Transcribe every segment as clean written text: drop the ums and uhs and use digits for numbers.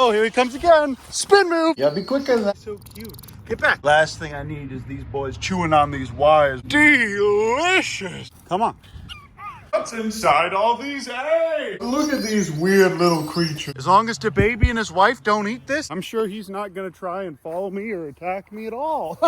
Oh, here he comes again. Spin move. Yeah, be quicker than that. So cute. Get back. Last thing I need is these boys chewing on these wires. Delicious. Come on. What's inside all these eggs? Look at these weird little creatures. As long as the baby and his wife don't eat this, I'm sure he's not gonna try and follow me or attack me at all.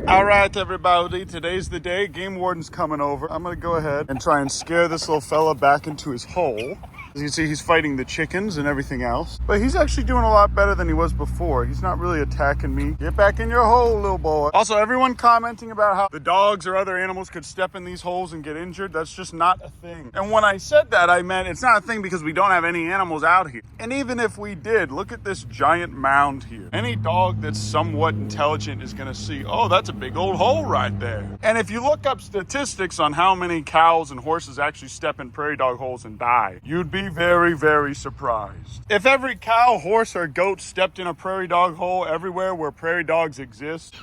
All right, everybody, today's the day. Game warden's coming over. I'm gonna go ahead and try and scare this little fella back into his hole. As you can see, he's fighting the chickens and everything else. But he's actually doing a lot better than he was before. He's not really attacking me. Get back in your hole, little boy. Also, everyone commenting about how the dogs or other animals could step in these holes and get injured. That's just not a thing. And when I said that, I meant it's not a thing because we don't have any animals out here. And even if we did, look at this giant mound here. Any dog that's somewhat intelligent is gonna see, oh, that's a big old hole right there. And if you look up statistics on how many cows and horses actually step in prairie dog holes and die, you'd be very, very surprised. If every cow, horse, or goat stepped in a prairie dog hole everywhere where prairie dogs exist,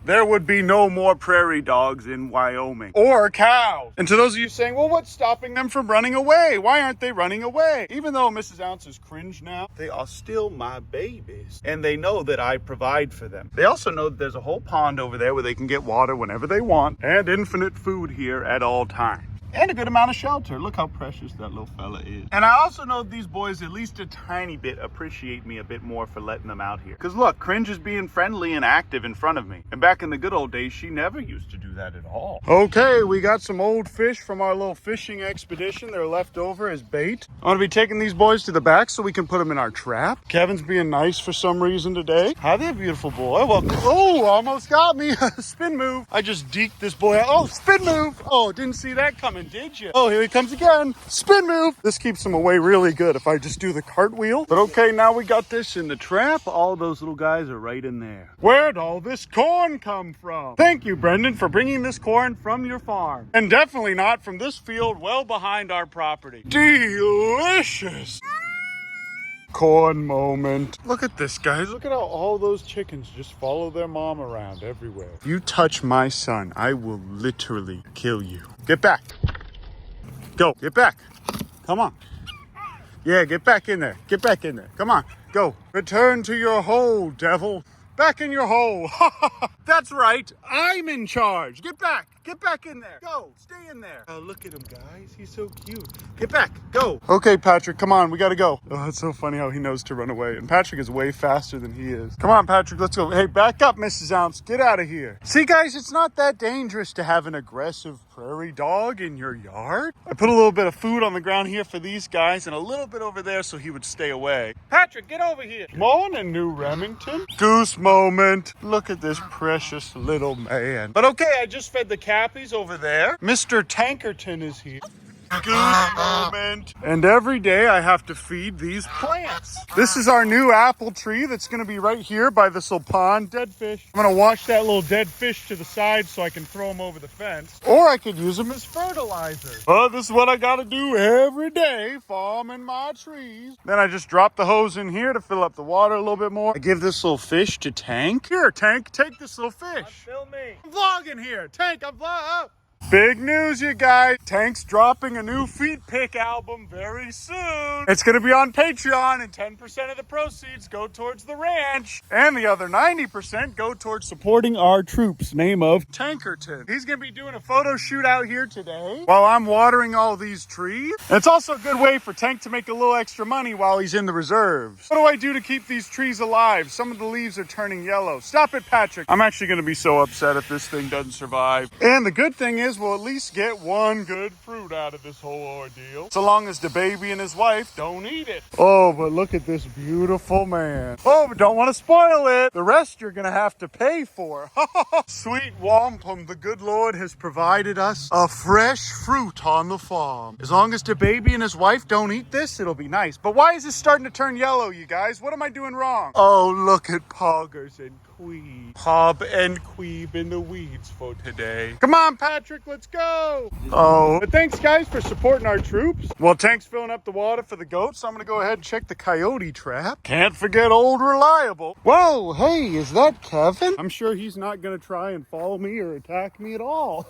there would be no more prairie dogs in Wyoming. Or cows. And to those of you saying, well, what's stopping them from running away? Why aren't they running away? Even though Mrs. Ounce is cringe now, they are still my babies. And they know that I provide for them. They also know that there's a whole pond over there where they can get water whenever they want, and infinite food here at all times. And a good amount of shelter. Look how precious that little fella is. And I also know these boys at least a tiny bit appreciate me a bit more for letting them out here. Because look, Cringe is being friendly and active in front of me. And back in the good old days, she never used to do that at all. Okay, we got some old fish from our little fishing expedition. They're left over as bait. I'm going to be taking these boys to the back so we can put them in our trap. Kevin's being nice for some reason today. Hi there, beautiful boy. Well, oh, almost got me. Spin move. I just deked this boy out. Oh, spin move. Oh, didn't see that coming. Did you? Oh, here he comes again. Spin move. This keeps him away really good if I just do the cartwheel. But okay, now we got this in the trap. All those little guys are right in there. Where'd all this corn come from? Thank you, Brendan, for bringing this corn from your farm. And definitely not from this field well behind our property. Delicious. Corn moment. Look at this, guys. Look at how all those chickens just follow their mom around everywhere. If you touch my son, I will literally kill you. Get back. Go. Get back. Come on. Yeah, get back in there. Get back in there. Come on. Go. Return to your hole, devil. Back in your hole. That's right. I'm in charge. Get back. Get back in there. Go. Stay in there. Oh, look at him, guys. He's so cute. Get back. Go. Okay, Patrick, come on. We got to go. Oh, it's so funny how he knows to run away. And Patrick is way faster than he is. Come on, Patrick. Let's go. Hey, back up, Mrs. Ounce. Get out of here. See, guys, it's not that dangerous to have an aggressive prairie dog in your yard. I put a little bit of food on the ground here for these guys and a little bit over there so he would stay away. Patrick, get over here. Morning, New Remington. Goose moment. Look at this precious little man. But okay, I just fed the Cappies over there. Mr. Tankerton is here. Goose moment. And every day I have to feed these plants. This is our new apple tree that's going to be right here by this little pond. Dead fish. I'm going to wash that little dead fish to the side so I can throw them over the fence. Or I could use them as fertilizer. But this is what I got to do every day, farming my trees. Then I just drop the hose in here to fill up the water a little bit more. I give this little fish to Tank. Here, Tank, take this little fish. I'm filming. I'm vlogging here. Tank, I'm vlogging. Big news, you guys. Tank's dropping a new feet pick album very soon. It's going to be on Patreon, and 10% of the proceeds go towards the ranch. And the other 90% go towards supporting our troops, name of Tankerton. He's going to be doing a photo shoot out here today while I'm watering all these trees. And it's also a good way for Tank to make a little extra money while he's in the reserves. What do I do to keep these trees alive? Some of the leaves are turning yellow. Stop it, Patrick. I'm actually going to be so upset if this thing doesn't survive. And the good thing is, we'll at least get one good fruit out of this whole ordeal. So long as the baby and his wife don't eat it. Oh, but look at this beautiful man. Oh, but don't want to spoil it. The rest you're going to have to pay for. Sweet wampum, the good Lord has provided us a fresh fruit on the farm. As long as the baby and his wife don't eat this, it'll be nice. But why is this starting to turn yellow, you guys? What am I doing wrong? Oh, look at poggers and queeb. Hob and queeb in the weeds for today. Come on, Patrick, let's go. Oh, but thanks, guys, for supporting our troops. Well, Tank's filling up the water for the goats, so I'm going to go ahead and check the coyote trap. Can't forget old Reliable. Whoa, hey, is that Kevin? I'm sure he's not going to try and follow me or attack me at all.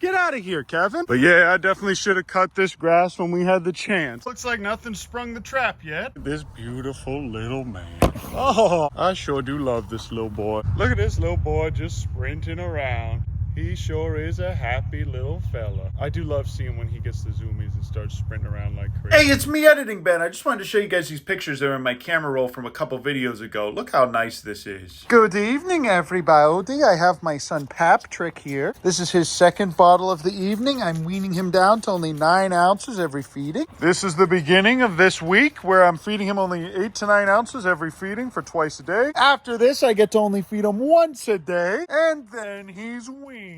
Get out of here, Kevin. But yeah, I definitely should have cut this grass when we had the chance. Looks like nothing sprung the trap yet. This beautiful little man. Oh, I sure do love this little boy. Look at this little boy just sprinting around. He sure is a happy little fella. I do love seeing when he gets the zoomies and starts sprinting around like crazy. Hey, it's me, Editing Ben. I just wanted to show you guys these pictures that are in my camera roll from a couple videos ago. Look how nice this is. Good evening, everybody. I have my son Patrick here. This is his second bottle of the evening. I'm weaning him down to only 9 ounces every feeding. This is the beginning of this week where I'm feeding him only 8 to 9 ounces every feeding for twice a day. After this, I get to only feed him once a day, and then he's weaned.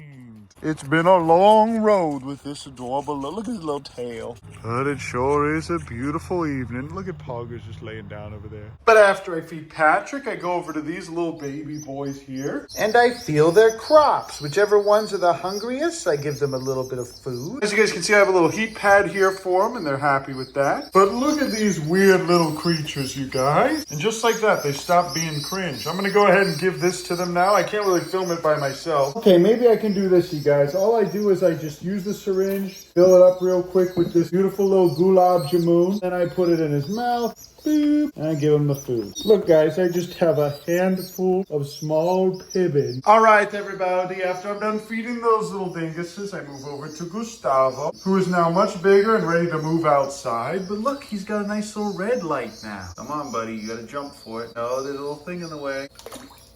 It's been a long road with this adorable, look at his little tail. But it sure is a beautiful evening. Look at Poggers just laying down over there. But after I feed Patrick, I go over to these little baby boys here, and I feel their crops. Whichever ones are the hungriest, I give them a little bit of food. As you guys can see, I have a little heat pad here for them, and they're happy with that. But look at these weird little creatures, you guys. And just like that, they stop being cringe. I'm gonna go ahead and give this to them now. I can't really film it by myself. Okay, maybe I can do this, you guys. All I do is I just use the syringe, fill it up real quick with this beautiful little gulab jamun, and I put it in his mouth, boop, and I give him the food. Look, guys, I just have a handful of small pibbins. All right, everybody, after I'm done feeding those little dinguses, I move over to Gustavo, who is now much bigger and ready to move outside. But look, he's got a nice little red light now. Come on, buddy, you gotta jump for it. Oh, there's a little thing in the way.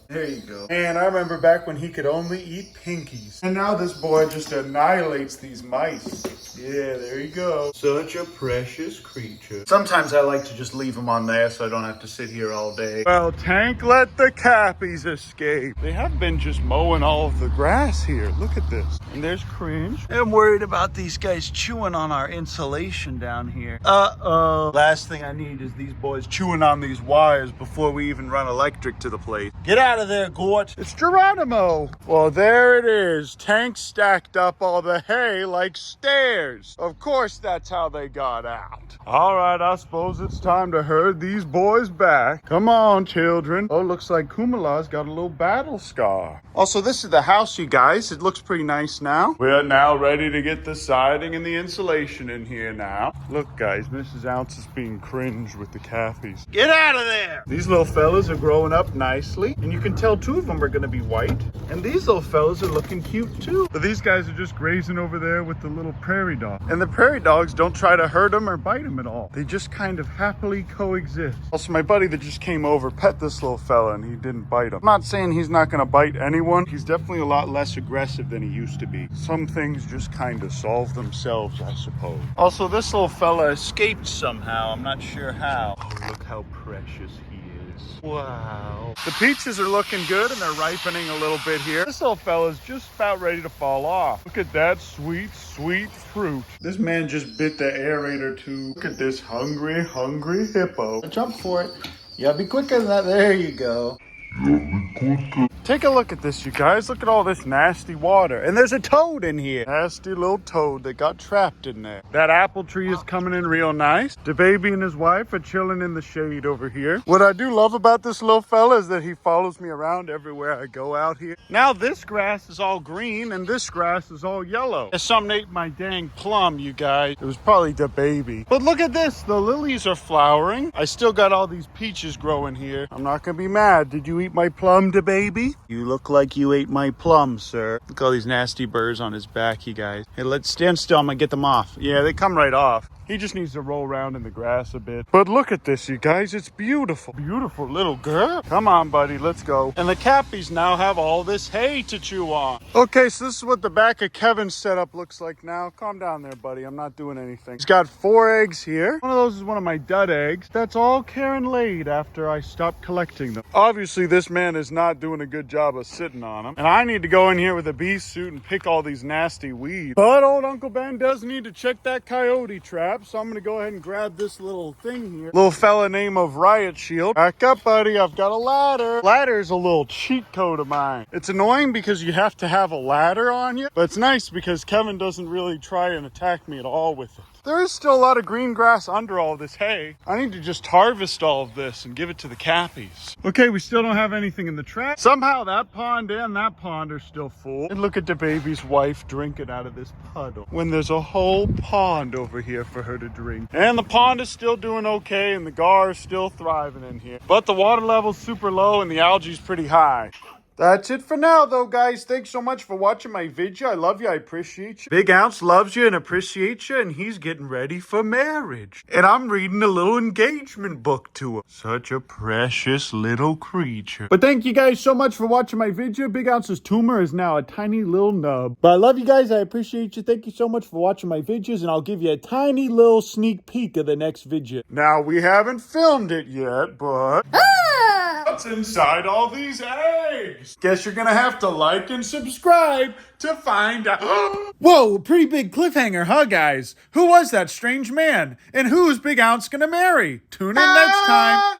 There you go. And I remember back when he could only eat pinkies. And now this boy just annihilates these mice. Yeah, there you go. Such a precious creature. Sometimes I like to just leave him on there so I don't have to sit here all day. Well, Tank let the Cappies escape. They have been just mowing all of the grass here. Look at this. And there's Cringe. I'm worried about these guys chewing on our insulation down here. Uh-oh. Last thing I need is these boys chewing on these wires before we even run electric to the place. Get out of there, Gorts. It's Geronimo. Well, there it is. Tank stacked up all the hay like stairs. Of course, that's how they got out. All right, I suppose it's time to herd these boys back. Come on, children. Oh, looks like Kumala's got a little battle scar. Also, this is the house, you guys. It looks pretty nice now. We're now ready to get the siding and the insulation in here now. Look, guys, Mrs. Ounce is being cringe with the Cappies. Get out of there! These little fellas are growing up nicely, and you can tell 2 of them are gonna be white. And these little fellas are looking cute too. But these guys are just grazing over there with the little prairie dog. And the prairie dogs don't try to hurt them or bite them at all. They just kind of happily coexist. Also, my buddy that just came over pet this little fella and he didn't bite him. I'm not saying he's not gonna bite anyone. He's definitely a lot less aggressive than he used to be. Some things just kind of solve themselves, I suppose. Also, this little fella escaped somehow. I'm not sure how. Oh, look how precious he is. Wow. The peaches are looking good and they're ripening a little bit here. This little fella's just about ready to fall off. Look at that sweet, sweet fruit. This man just bit the aerator tube. Look at this hungry, hungry hippo. Jump for it. Yeah, be quicker than that. There you go. Take a look at this, you guys. Look at all this nasty water. And there's a toad in here. Nasty little toad that got trapped in there. That apple tree is coming in real nice. The baby and his wife are chilling in the shade over here. What I do love about this little fella is that he follows me around everywhere I go out here. Now this grass is all green and this grass is all yellow. Something ate my dang plum, you guys. It was probably the baby. But look at this. The lilies are flowering. I still got all these peaches growing here. I'm not gonna be mad. Did you eat my plum, the baby? You look like you ate my plum, sir. Look at all these nasty burrs on his back, you guys. Hey, let's stand still. I'm gonna get them off. Yeah, they come right off. He just needs to roll around in the grass a bit. But look at this, you guys. It's beautiful. Beautiful little girl. Come on, buddy. Let's go. And the Cappies now have all this hay to chew on. Okay, so this is what the back of Kevin's setup looks like now. Calm down there, buddy. I'm not doing anything. He's got 4 eggs here. One of those is one of my dud eggs. That's all Karen laid after I stopped collecting them. Obviously, this man is not doing a good job of sitting on them. And I need to go in here with a bee suit and pick all these nasty weeds. But old Uncle Ben does need to check that coyote trap. traps, so I'm gonna go ahead and grab this little thing here. Little fella named of Riot Shield. Back up, buddy, I've got a ladder. Ladder's a little cheat code of mine. It's annoying because you have to have a ladder on you, but it's nice because Kevin doesn't really try and attack me at all with it. There is still a lot of green grass under all this hay. I need to just harvest all of this and give it to the Cappies. Okay, we still don't have anything in the trap. Somehow that pond and that pond are still full. And look at the baby's wife drinking out of this puddle when there's a whole pond over here for her to drink. And the pond is still doing okay and the gar is still thriving in here. But the water level's super low and the algae's pretty high. That's it for now, though, guys. Thanks so much for watching my video. I love you. I appreciate you. Big Ounce loves you and appreciates you, and he's getting ready for marriage. And I'm reading a little engagement book to him. Such a precious little creature. But thank you guys so much for watching my video. Big Ounce's tumor is now a tiny little nub. But I love you guys. I appreciate you. Thank you so much for watching my videos, and I'll give you a tiny little sneak peek of the next video. Now, we haven't filmed it yet, but... what's inside all these eggs? Guess you're gonna have to like and subscribe to find out. Whoa, pretty big cliffhanger, huh, guys? Who was that strange man? And who's Big Ounce gonna marry? Tune in next time.